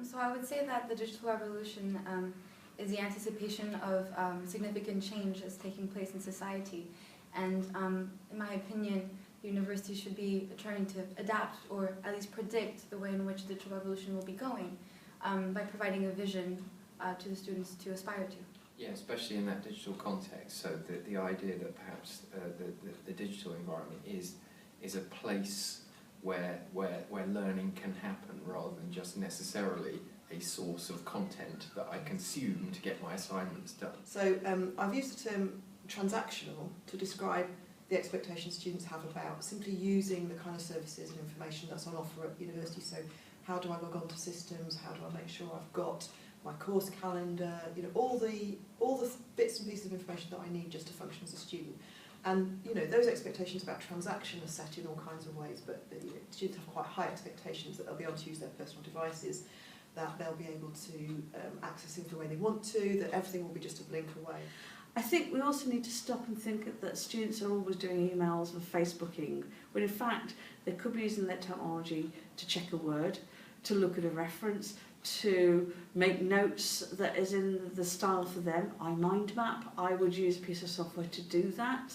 So I would say that the digital revolution is the anticipation of significant change that's taking place in society. And in my opinion, universities should be trying to adapt or at least predict the way in which the digital revolution will be going by providing a vision to the students to aspire to. Yeah, especially in that digital context. So the idea that perhaps the digital environment is a place where learning can happen rather than just necessarily a source of content that I consume to get my assignments done. So I've used the term transactional to describe the expectations students have about simply using the kind of services and information that's on offer at university. So how do I log on to systems? How do I make sure I've got my course calendar? You know, all the bits and pieces of information that I need just to function as a student. And you know, those expectations about transaction are set in all kinds of ways, but students have quite high expectations that they'll be able to use their personal devices, that they'll be able to access things the way they want to, that everything will be just a blink away. I think we also need to stop and think that students are always doing emails and Facebooking, when in fact they could be using their technology to check a word, to look at a reference, to make notes that is in the style for them. iMindMap, I would use a piece of software to do that.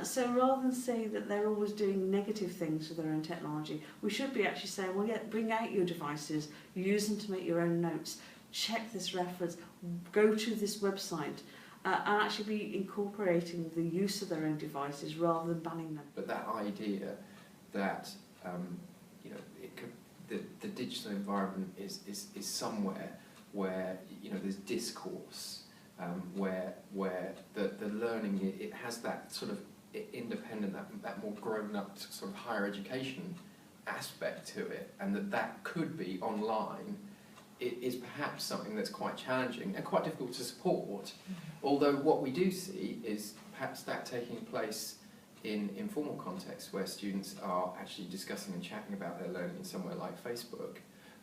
So rather than saying that they're always doing negative things with their own technology, we should be actually saying, well, yeah, bring out your devices, use them to make your own notes, check this reference, go to this website, and actually be incorporating the use of their own devices rather than banning them. But that idea that you know, it could, the digital environment is somewhere where, you know, there's discourse, where the learning, it has that sort of independent, that more grown-up sort of higher education aspect to it, and that could be online. It is perhaps something that's quite challenging and quite difficult to support, although what we do see is perhaps that taking place in informal contexts where students are actually discussing and chatting about their learning in somewhere like Facebook.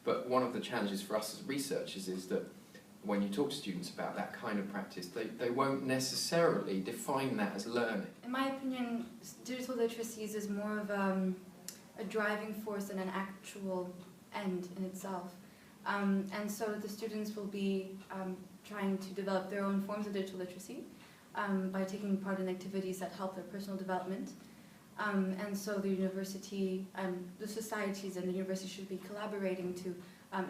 But one of the challenges for us as researchers is that when you talk to students about that kind of practice, they won't necessarily define that as learning. In my opinion, digital literacy is more of a driving force than an actual end in itself. And so the students will be trying to develop their own forms of digital literacy by taking part in activities that help their personal development. And so the university and the societies and the university should be collaborating to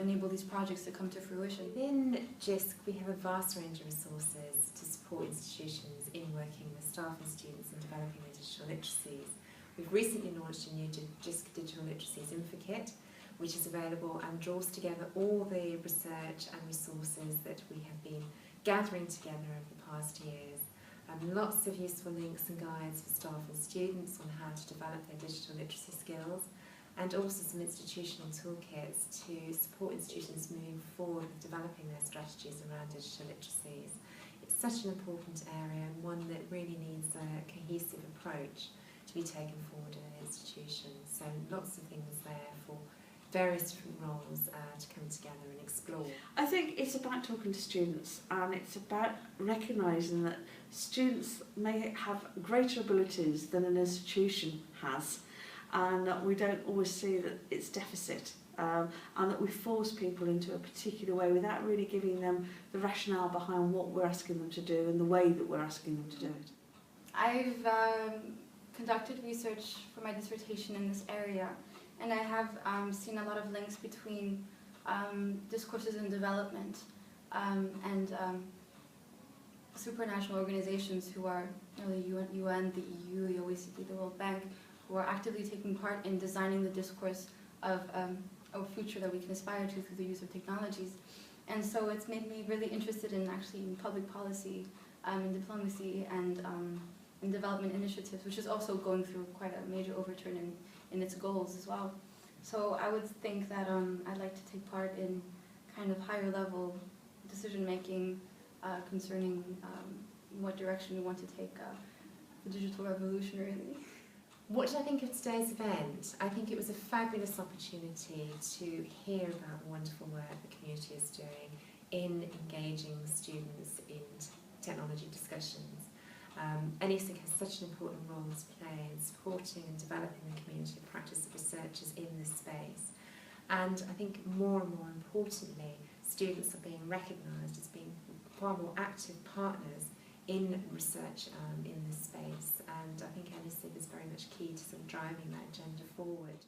enable these projects to come to fruition. Within JISC, we have a vast range of resources to support institutions in working with staff and students in developing their digital literacies. We've recently launched a new JISC Digital Literacies Infokit, which is available and draws together all the research and resources that we have been gathering together over the past years. Lots of useful links and guides for staff and students on how to develop their digital literacy skills, and also some institutional toolkits to support institutions moving forward with developing their strategies around digital literacies. It's such an important area and one that really needs a cohesive approach to be taken forward in an institution. So lots of things there for various different roles to come together and explore. I think it's about talking to students, and it's about recognising that students may have greater abilities than an institution has, and that we don't always see that it's deficit, and that we force people into a particular way without really giving them the rationale behind what we're asking them to do and the way that we're asking them to do it. I've conducted research for my dissertation in this area, and I have seen a lot of links between discourses in development and supranational organizations who are, you know, the UN, the EU, the OECD, the World Bank, who are actively taking part in designing the discourse of a future that we can aspire to through the use of technologies. And so it's made me really interested in public policy, in diplomacy, and in development initiatives, which is also going through quite a major overturn in its goals as well. So I would think that I'd like to take part in kind of higher level decision making concerning what direction we want to take the digital revolution, really. What did I think of today's event? I think it was a fabulous opportunity to hear about the wonderful work the community is doing in engaging students in technology discussions. ELESIG has such an important role to play in supporting and developing the community of practice of researchers in this space. And I think more and more importantly, students are being recognised as being far more active partners in research in this space. And I think ELESIG is very much key to sort of driving that agenda forward.